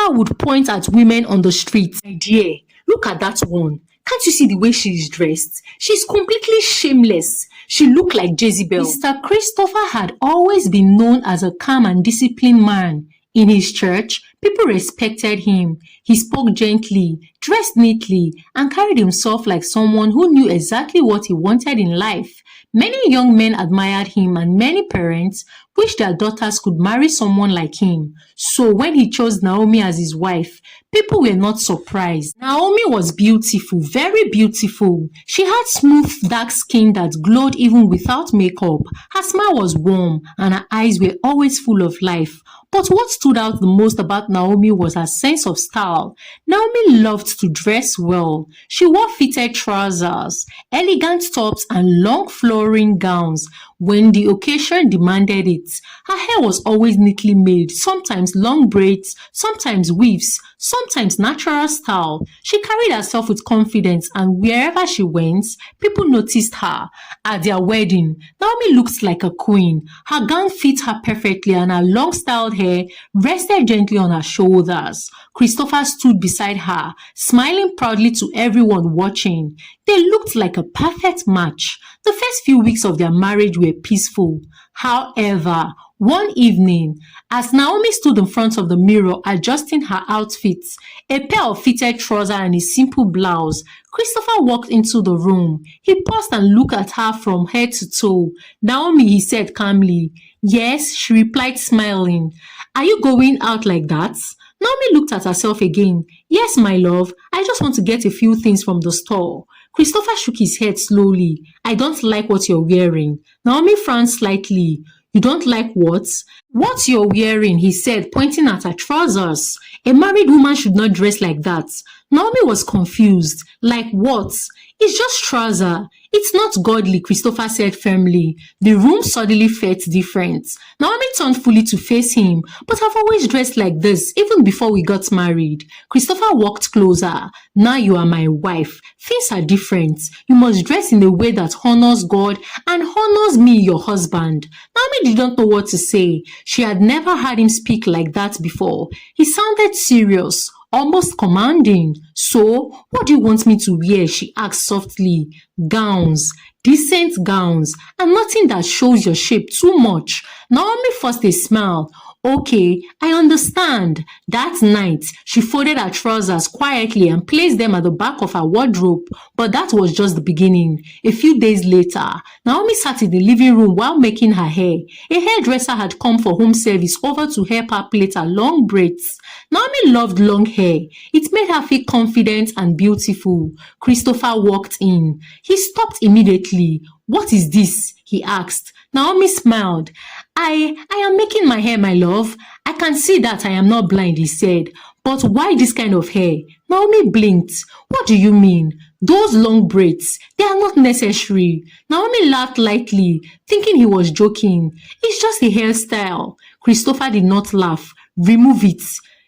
Christopher would point at women on the street. My dear, look at that one. Can't you see the way she is dressed? She's completely shameless. She looked like Jezebel. Mr. Christopher had always been known as a calm and disciplined man. In his church, people respected him. He spoke gently, dressed neatly, and carried himself like someone who knew exactly what he wanted in life. Many young men admired him, and many parents wished their daughters could marry someone like him. So when he chose Naomi as his wife, people were not surprised. Naomi was beautiful, very beautiful. She had smooth, dark skin that glowed even without makeup. Her smile was warm, and her eyes were always full of life. But what stood out the most about Naomi was her sense of style. Naomi loved to dress well. She wore fitted trousers, elegant tops, and long flowing gowns when the occasion demanded it. Her hair was always neatly made, sometimes long braids, sometimes weaves, sometimes natural style. She carried herself with confidence, and wherever she went, people noticed her. At their wedding, Naomi looked like a queen. Her gown fit her perfectly, and her long styled hair rested gently on her shoulders. Christopher stood beside her, smiling proudly to everyone watching. They looked like a perfect match. The first few weeks of their marriage were peaceful. However, one evening, as Naomi stood in front of the mirror adjusting her outfits, a pair of fitted trousers and a simple blouse, Christopher walked into the room. He paused and looked at her from head to toe. "Naomi," he said calmly. "Yes," she replied, smiling. "Are you going out like that?" Naomi looked at herself again. "Yes, my love. I just want to get a few things from the store." Christopher shook his head slowly. "I don't like what you're wearing." Naomi frowned slightly. "You don't like what?" "What you're wearing," he said, pointing at her trousers. "A married woman should not dress like that." Naomi was confused. "Like what?" "It's just trouser." "It's not godly," Christopher said firmly. The room suddenly felt different. Naomi turned fully to face him. "But I've always dressed like this, even before we got married." Christopher walked closer. "Now you are my wife. Things are different. You must dress in a way that honors God and honors me, your husband." Naomi didn't know what to say. She had never heard him speak like that before. He sounded serious, almost commanding. "So, what do you want me to wear?" she asked softly. "Gowns, decent gowns, and nothing that shows your shape too much." Naomi forced a smile. "Okay, I understand." That night, she folded her trousers quietly and placed them at the back of her wardrobe. But that was just the beginning. A few days later, Naomi sat in the living room while making her hair. A hairdresser had come for home service over to help her plait her long braids. Naomi loved long hair. It made her feel confident and beautiful. Christopher walked in. He stopped immediately. "What is this?" he asked. Naomi smiled. I am making my hair, my love." "I can see that I am not blind," he said. "But why this kind of hair?" Naomi blinked. "What do you mean?" "Those long braids, they are not necessary." Naomi laughed lightly, thinking he was joking. "It's just a hairstyle." Christopher did not laugh. "Remove it."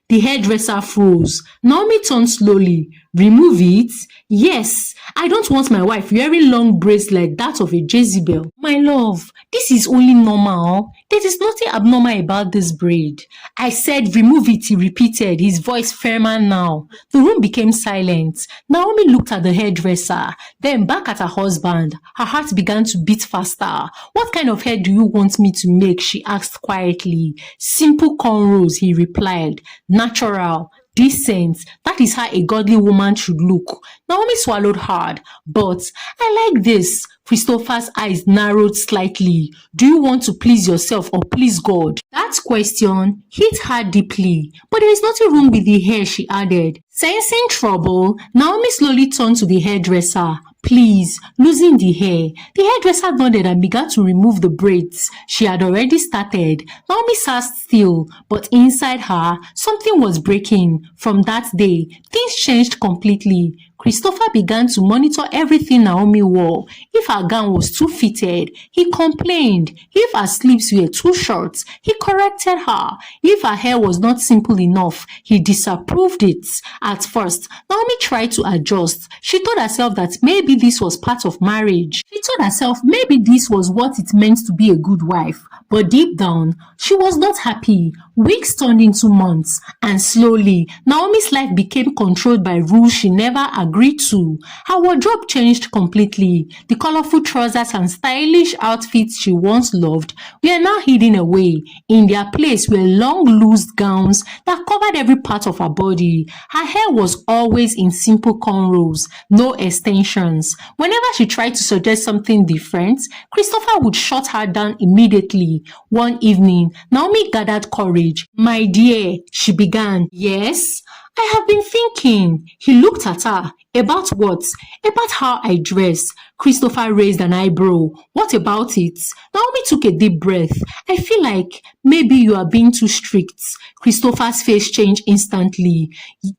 The hairdresser froze. Naomi turned slowly. "Remove it?" "Yes, I don't want my wife wearing long braids like that of a Jezebel." "My love, this is only normal. There is nothing abnormal about this braid." "I said remove it," he repeated, his voice firmer now. The room became silent. Naomi looked at the hairdresser, then back at her husband. Her heart began to beat faster. "What kind of hair do you want me to make?" she asked quietly. "Simple cornrows," he replied. "Natural. Decent. That is how a godly woman should look." Naomi swallowed hard. "But I like this." Christopher's eyes narrowed slightly. "Do you want to please yourself or please God?" That question hit her deeply. "But there is nothing wrong with the hair," she added. Sensing trouble, Naomi slowly turned to the hairdresser. "Please, loosen the hair." The hairdresser nodded and began to remove the braids. She had already started. Naomi sat still, but inside her, something was breaking. From that day, things changed completely. Christopher began to monitor everything Naomi wore. If her gown was too fitted, he complained. If her sleeves were too short, he corrected her. If her hair was not simple enough, he disapproved it. At first, Naomi tried to adjust. She told herself that maybe this was part of marriage. She told herself maybe this was what it meant to be a good wife. But deep down, she was not happy. Weeks turned into months, and slowly, Naomi's life became controlled by rules she never agreed to. Her wardrobe changed completely. The colorful trousers and stylish outfits she once loved were now hidden away. In their place were long, loose gowns that covered every part of her body. Her hair was always in simple cornrows, no extensions. Whenever she tried to suggest something different, Christopher would shut her down immediately. One evening, Naomi gathered courage. "My dear," she began. "Yes? I have been thinking." He looked at her. "About what?" "About how I dress." Christopher raised an eyebrow. "What about it?" Naomi took a deep breath. "I feel like maybe you are being too strict." Christopher's face changed instantly.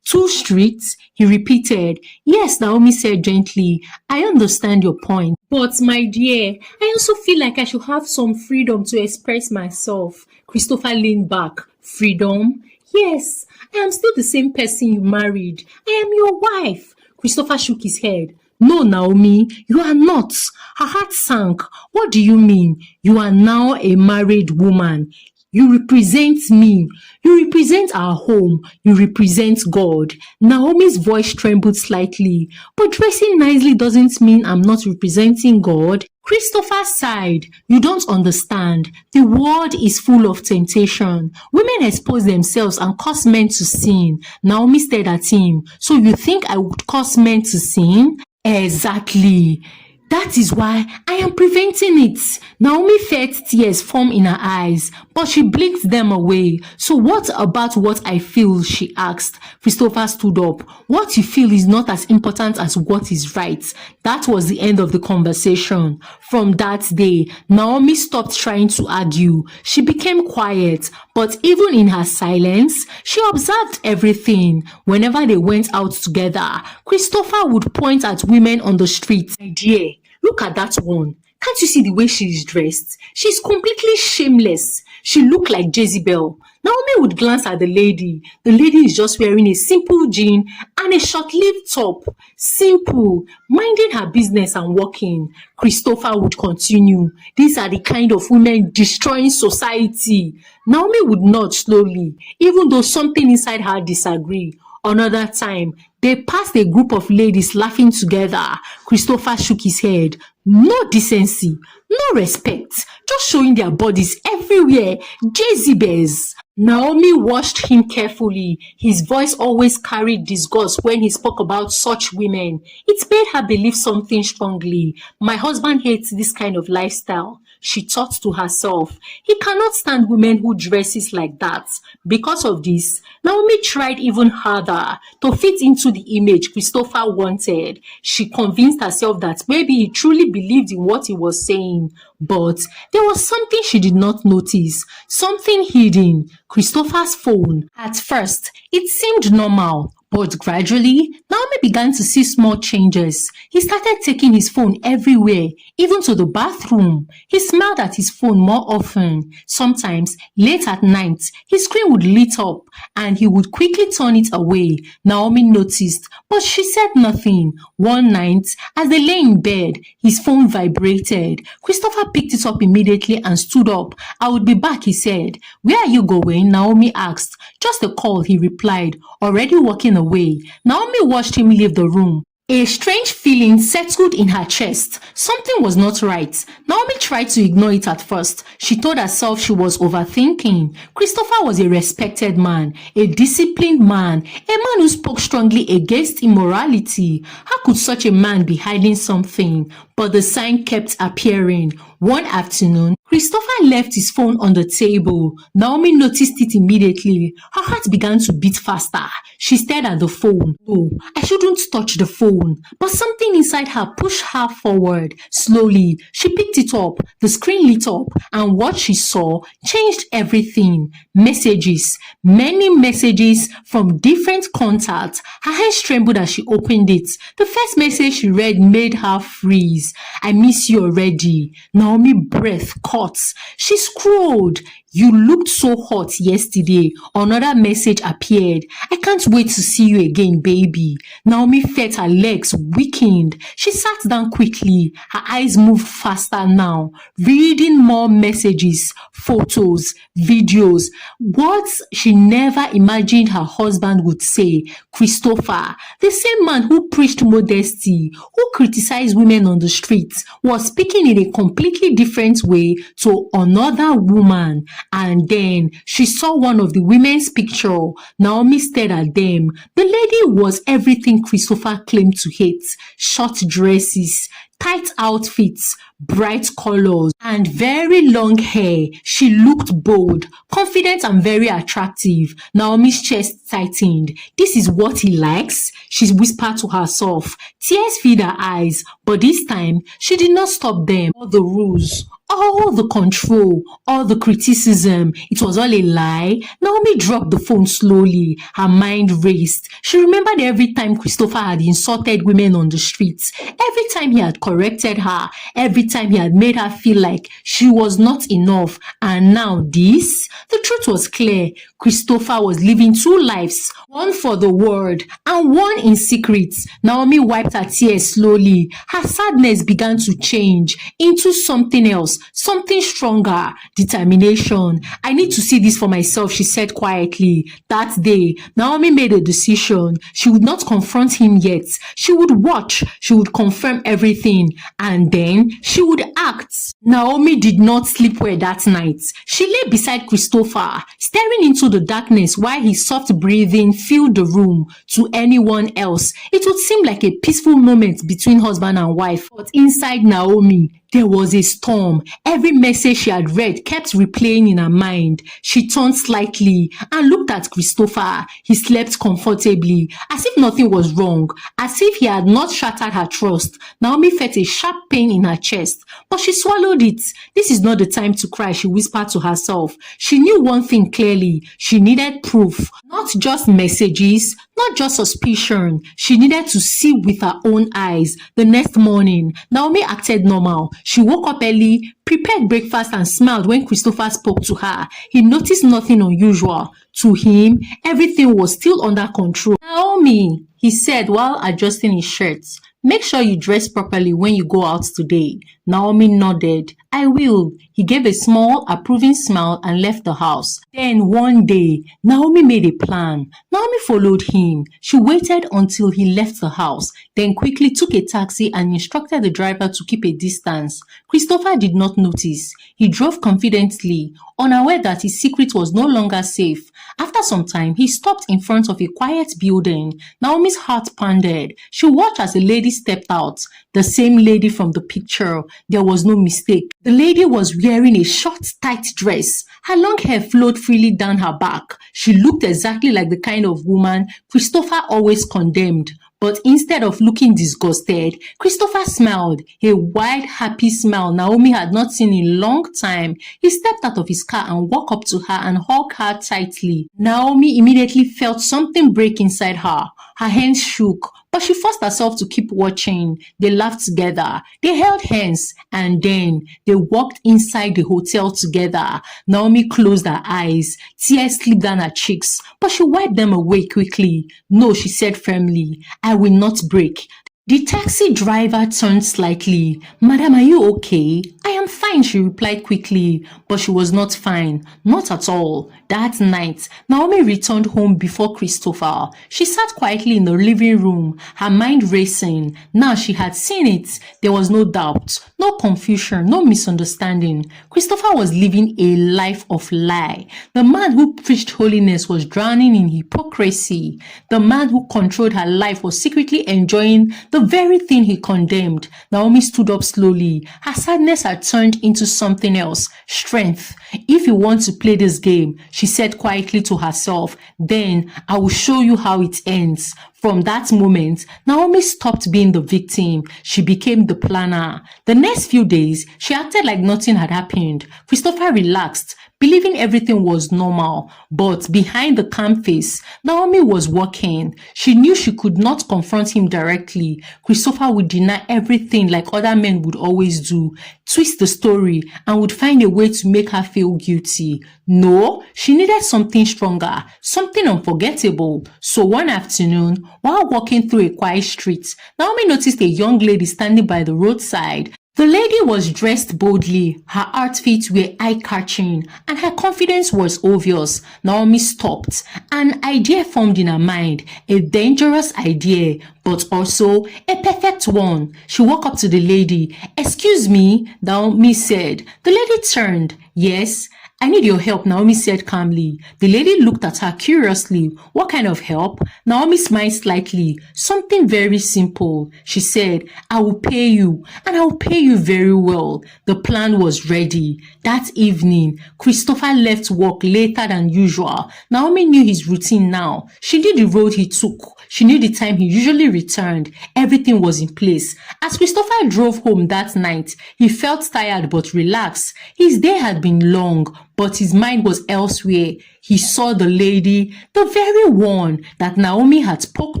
"Too strict?" he repeated. "Yes," Naomi said gently. "I understand your point. But my dear, I also feel like I should have some freedom to express myself." Christopher leaned back. "Freedom?" "Yes, I am still the same person you married. I am your wife." Christopher shook his head. "No, Naomi, you are not." Her heart sank. "What do you mean? You are now a married woman. You represent me. You represent our home. You represent God." Naomi's voice trembled slightly. "But dressing nicely doesn't mean I'm not representing God." Christopher sighed. "You don't understand. The world is full of temptation. Women expose themselves and cause men to sin." Naomi stared at him. "So you think I would cause men to sin?" "Exactly. That is why I am preventing it." Naomi felt tears form in her eyes, but she blinked them away. "So what about what I feel?" she asked. Christopher stood up. "What you feel is not as important as what is right." That was the end of the conversation. From that day, Naomi stopped trying to argue. She became quiet, but even in her silence, she observed everything. Whenever they went out together, Christopher would point at women on the street. "My dear, look at that one. Can't you see the way she is dressed? She's completely shameless. She looked like Jezebel." Naomi would glance at the lady. The lady is just wearing a simple jean and a short-sleeved top. Simple, minding her business and working. Christopher would continue. "These are the kind of women destroying society." Naomi would nod slowly, even though something inside her disagreed. Another time, they passed a group of ladies laughing together. Christopher shook his head. "No decency, no respect, just showing their bodies everywhere. Jezebels." Naomi watched him carefully. His voice always carried disgust when he spoke about such women. It made her believe something strongly. "My husband hates this kind of lifestyle," she thought to herself. "He cannot stand women who dresses like that." Because of this, Naomi tried even harder to fit into the image Christopher wanted. She convinced herself that maybe he truly believed in what he was saying. But there was something she did not notice, something hidden. Christopher's phone. At first, it seemed normal. But gradually, Naomi began to see small changes. He started taking his phone everywhere, even to the bathroom. He smiled at his phone more often. Sometimes, late at night, his screen would lit up and he would quickly turn it away. Naomi noticed, but she said nothing. One night, as they lay in bed, his phone vibrated. Christopher picked it up immediately and stood up. "I will be back," he said. "Where are you going?" Naomi asked. "Just a call," he replied, already walking away. Naomi watched him leave the room. A strange feeling settled in her chest. Something was not right. Naomi tried to ignore it at first. She told herself she was overthinking. Christopher was a respected man, a disciplined man, a man who spoke strongly against immorality. How could such a man be hiding something? But the sign kept appearing. One afternoon, Christopher left his phone on the table. Naomi noticed it immediately. Her heart began to beat faster. She stared at the phone. No, I shouldn't touch the phone. But something inside her pushed her forward. Slowly, she picked it up. The screen lit up, and what she saw changed everything. Messages, many messages from different contacts. Her hands trembled as she opened it. The first message she read made her freeze. I miss you already. Naomi breath caught. She scrolled. You looked so hot yesterday. Another message appeared. I can't wait to see you again, baby. Naomi felt her legs weakened. She sat down quickly. Her eyes moved faster now, reading more messages, photos, videos, words she never imagined her husband would say. Christopher, the same man who preached modesty, who criticized women on the streets, was speaking in a completely different way to another woman. And then she saw one of the women's picture. Naomi stared at them. The lady was everything Christopher claimed to hate. Short dresses, tight outfits, bright colors, and very long hair. She looked bold, confident, and very attractive. Naomi's chest tightened. This is what he likes, she whispered to herself. Tears filled her eyes, but this time she did not stop them. All the rules, all the control, all the criticism, it was all a lie. Naomi dropped the phone slowly. Her mind raced. She remembered every time Christopher had insulted women on the streets, every time he had corrected her, every time he had made her feel like she was not enough. And now this? The truth was clear. Christopher was living two lives, one for the world and one in secret. Naomi wiped her tears slowly. Her sadness began to change into something else, something stronger, determination. I need to see this for myself, she said quietly. That day, Naomi made a decision. She would not confront him yet. She would watch. She would confirm everything. And then she would act. Naomi did not sleep well that night. She lay beside Christopher, staring into the darkness while his soft breathing filled the room. To anyone else, it would seem like a peaceful moment between husband and wife. But inside Naomi, there was a storm. Every message she had read kept replaying in her mind. She turned slightly and looked at Christopher. He slept comfortably, as if nothing was wrong, as if he had not shattered her trust. Naomi felt a sharp pain in her chest, but she swallowed it. This is not the time to cry, she whispered to herself. She knew one thing clearly. She needed proof, not just messages, not just suspicion. She needed to see with her own eyes. The next morning, Naomi acted normal. She woke up early, prepared breakfast, and smiled when Christopher spoke to her. He noticed nothing unusual. To him, everything was still under control. Naomi, he said while adjusting his shirt, make sure you dress properly when you go out today. Naomi nodded. I will. He gave a small, approving smile and left the house. Then one day, Naomi made a plan. Naomi followed him. She waited until he left the house, then quickly took a taxi and instructed the driver to keep a distance. Christopher did not notice. He drove confidently, unaware that his secret was no longer safe. After some time, he stopped in front of a quiet building. Naomi's heart pounded. She watched as a lady stepped out. The same lady from the picture. There was no mistake. The lady was wearing a short, tight dress. Her long hair flowed freely down her back. She looked exactly like the kind of woman Christopher always condemned. But instead of looking disgusted, Christopher smiled, a wide, happy smile Naomi had not seen in a long time. He stepped out of his car and walked up to her and hugged her tightly. Naomi immediately felt something break inside her. Her hands shook, but she forced herself to keep watching. They laughed together. They held hands, and then they walked inside the hotel together. Naomi closed her eyes. Tears slipped down her cheeks, but she wiped them away quickly. No, she said firmly, I will not break. The taxi driver turned slightly. Madam, are you okay? I am fine, she replied quickly, but she was not fine. Not at all. That night, Naomi returned home before Christopher. She sat quietly in the living room, her mind racing. Now she had seen it. There was no doubt, no confusion, no misunderstanding. Christopher was living a life of lie. The man who preached holiness was drowning in hypocrisy. The man who controlled her life was secretly enjoying the very thing he condemned. Naomi stood up slowly. Her sadness had turned into something else, strength. If you want to play this game, she said quietly to herself, then I will show you how it ends. From that moment, Naomi stopped being the victim. She became the planner. The next few days, she acted like nothing had happened. Christopher relaxed, believing everything was normal. But behind the calm face, Naomi was working. She knew she could not confront him directly. Christopher would deny everything like other men would always do, twist the story, and would find a way to make her feel guilty. No, she needed something stronger, something unforgettable. So one afternoon, while walking through a quiet street, Naomi noticed a young lady standing by the roadside. The lady was dressed boldly, her outfits were eye-catching, and her confidence was obvious. Naomi stopped. An idea formed in her mind, a dangerous idea, but also a perfect one. She walked up to the lady. "Excuse me," Naomi said. The lady turned. "Yes, I need your help," Naomi said calmly. The lady looked at her curiously. "What kind of help?" Naomi smiled slightly. "Something very simple," she said. "I will pay you, and I will pay you very well." The plan was ready. That evening, Christopher left work later than usual. Naomi knew his routine now. She knew the road he took. She knew the time he usually returned. Everything was in place. As Christopher drove home that night, he felt tired but relaxed. His day had been long, but his mind was elsewhere. He saw the lady, the very one that Naomi had spoke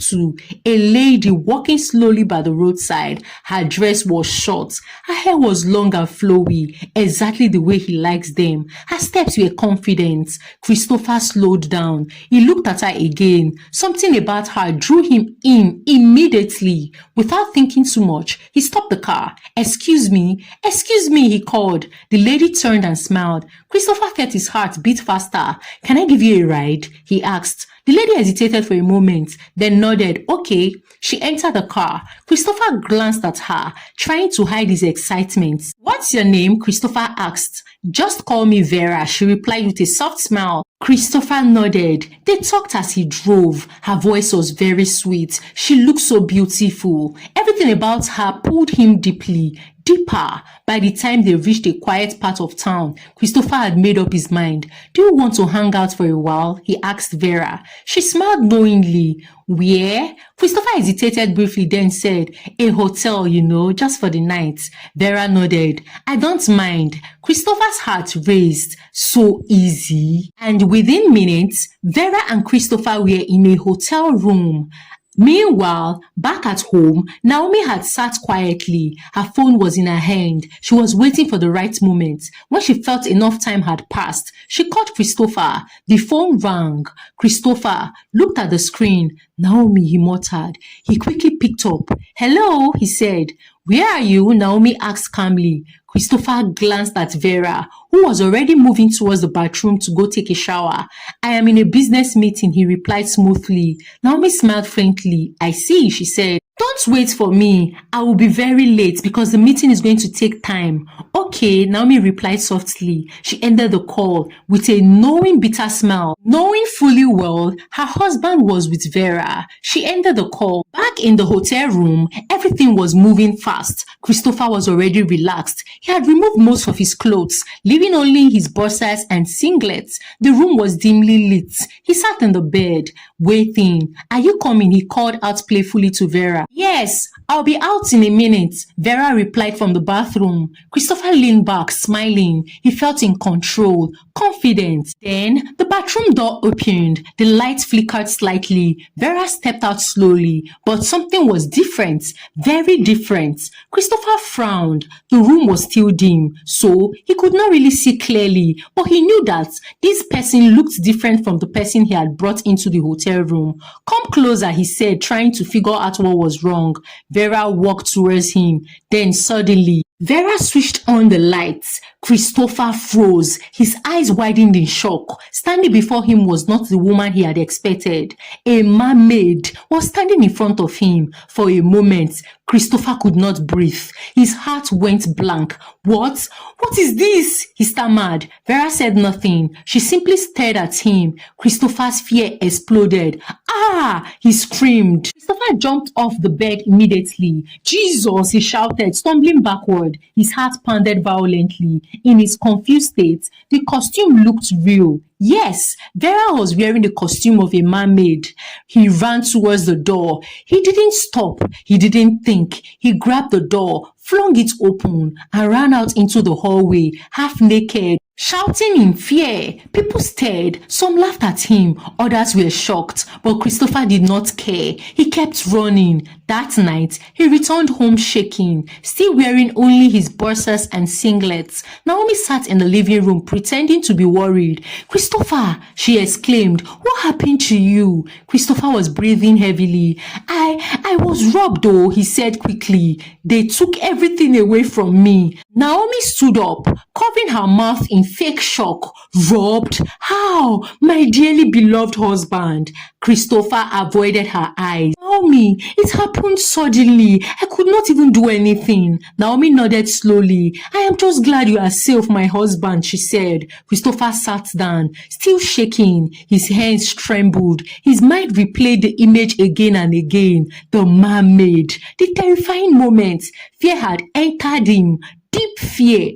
to, a lady walking slowly by the roadside. Her dress was short. Her hair was long and flowy, exactly the way he likes them. Her steps were confident. Christopher slowed down. He looked at her again. Something about her drew him in immediately. Without thinking too much, he stopped the car. Excuse me, he called. The lady turned and smiled. Christopher felt his heart beat faster. "Can I give you a ride?" he asked. The lady hesitated for a moment, then nodded. "Okay." She entered the car. Christopher glanced at her, trying to hide his excitement. "What's your name?" Christopher asked. "Just call me Vera," she replied with a soft smile. Christopher nodded. They talked as he drove. Her voice was very sweet. She looked so beautiful. Everything about her pulled him deeply. Deeper. By the time they reached a quiet part of town, Christopher had made up his mind. "Do you want to hang out for a while?" he asked Vera. She smiled knowingly. "Where?" Christopher hesitated briefly, then said, "A hotel, just for the night." Vera nodded. "I don't mind." Christopher's heart raised. So easy. And within minutes, Vera and Christopher were in a hotel room. Meanwhile, back at home, Naomi had sat quietly. Her phone was in her hand. She was waiting for the right moment. When she felt enough time had passed, she called Christopher. The phone rang. Christopher looked at the screen. "Naomi," he muttered. He quickly picked up. "Hello," he said. "Where are you?" Naomi asked calmly. Christopher glanced at Vera, who was already moving towards the bathroom to go take a shower. "I am in a business meeting," he replied smoothly. Naomi smiled faintly. "I see," she said. "Don't wait for me. I will be very late because the meeting is going to take time." "Okay," Naomi replied softly. She ended the call with a knowing bitter smile. Knowing fully well her husband was with Vera, she ended the call. Back in the hotel room, everything was moving fast. Christopher was already relaxed. He had removed most of his clothes, leaving only his boxers and singlets. The room was dimly lit. He sat in the bed, waiting. "Are you coming?" he called out playfully to Vera. "Yes, I'll be out in a minute," Vera replied from the bathroom. Christopher leaned back, smiling. He felt in control, confident. Then the bathroom door opened. The light flickered slightly. Vera stepped out slowly, but something was different, very different. Christopher frowned. The room was still dim, so he could not really see clearly, but he knew that this person looked different from the person he had brought into the hotel room. "Come closer," he said, trying to figure out what was wrong. Vera walked towards him. Then suddenly, Vera switched on the lights. Christopher froze, his eyes widened in shock. Standing before him was not the woman he had expected. A mermaid was standing in front of him. For a moment, Christopher could not breathe. His heart went blank. What? What is this? He stammered. Vera said nothing. She simply stared at him. Christopher's fear exploded. Ah! He screamed. Christopher jumped off the bed immediately. Jesus! He shouted, stumbling backward. His heart pounded violently. In his confused state, the costume looked real. Yes, Vera was wearing the costume of a mermaid. He ran towards the door. He didn't stop. He didn't think. He grabbed the door, flung it open, and ran out into the hallway, half naked. Shouting in fear, people stared. Some laughed at him, others were shocked, but Christopher did not care. He kept running. That night, he returned home shaking, still wearing only his boxers and singlets. Naomi sat in the living room pretending to be worried. Christopher, she exclaimed, what happened to you? Christopher was breathing heavily. I was robbed though, he said quickly. They took everything away from me. Naomi stood up, covering her mouth in fake shock. Robbed? How? My dearly beloved husband. Christopher avoided her eyes. Naomi, it happened suddenly. I could not even do anything. Naomi nodded slowly. I am just glad you are safe, my husband, she said. Christopher sat down, still shaking. His hands trembled. His mind replayed the image again and again. The mermaid. The terrifying moment. Fear had entered him. Deep fear.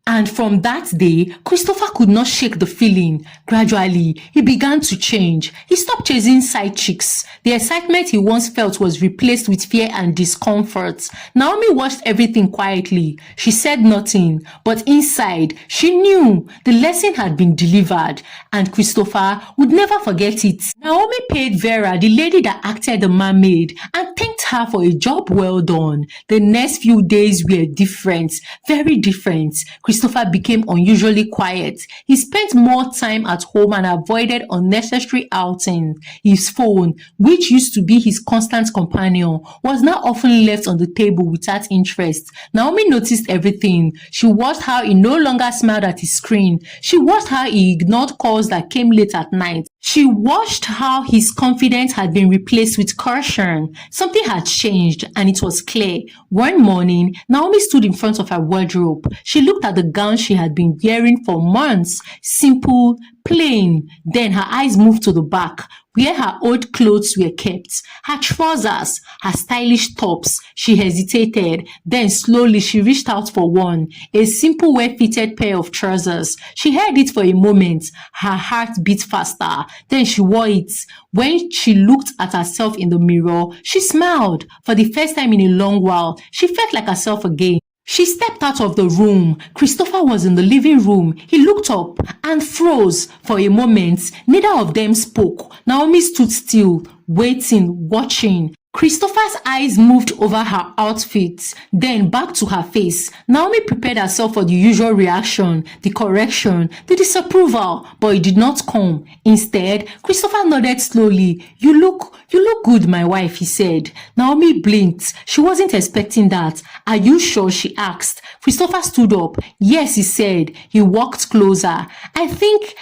And from that day, Christopher could not shake the feeling. Gradually, he began to change. He stopped chasing side chicks. The excitement he once felt was replaced with fear and discomfort. Naomi watched everything quietly. She said nothing, but inside, she knew the lesson had been delivered, and Christopher would never forget it. Naomi paid Vera, the lady that acted the mermaid, and thanked her for a job well done. The next few days were different, very different. Christopher became unusually quiet. He spent more time at home and avoided unnecessary outings. His phone, which used to be his constant companion, was now often left on the table without interest. Naomi noticed everything. She watched how he no longer smiled at his screen. She watched how he ignored calls that came late at night. She watched how his confidence had been replaced with caution. Something had changed, and it was clear. One morning, Naomi stood in front of her wardrobe. She looked at the gown she had been wearing for months. Simple, plain. Then her eyes moved to the back, where her old clothes were kept. Her trousers, her stylish tops. She hesitated. Then slowly she reached out for one. A simple, well-fitted pair of trousers. She held it for a moment. Her heart beat faster. Then she wore it. When she looked at herself in the mirror, she smiled. For the first time in a long while, she felt like herself again. She stepped out of the room. Christopher was in the living room. He looked up and froze. For a moment, neither of them spoke. Naomi stood still, waiting, watching. Christopher's eyes moved over her outfit, then back to her face. Naomi prepared herself for the usual reaction, the correction, the disapproval, but it did not come. Instead, Christopher nodded slowly. You look good, my wife, he said. Naomi blinked. She wasn't expecting that. Are you sure? She asked. Christopher stood up. Yes, he said. He walked closer. I think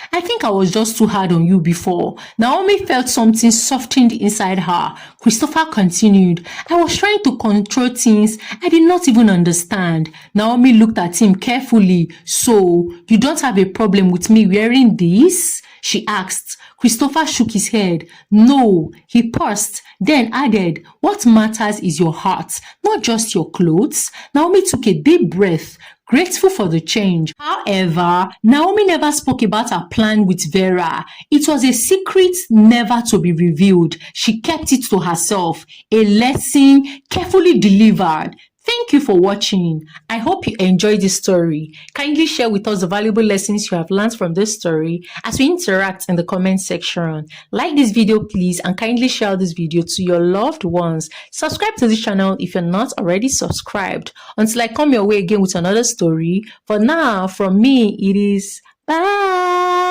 I was just too hard on you before. Naomi felt something softened inside her. Christopher continued. I was trying to control things I did not even understand. Naomi looked at him carefully. So, you don't have a problem with me wearing this? She asked. Christopher shook his head. No, he paused, then added, what matters is your heart, not just your clothes. Naomi took a deep breath, grateful for the change. However, Naomi never spoke about her plan with Vera. It was a secret never to be revealed. She kept it to herself, a lesson carefully delivered. Thank you for watching. I hope you enjoyed this story. Kindly share with us the valuable lessons you have learned from this story as we interact in the comment section. Like this video please, and kindly share this video to your loved ones. Subscribe to this channel if you're not already subscribed. Until I come your way again with another story, for now, from me it is bye.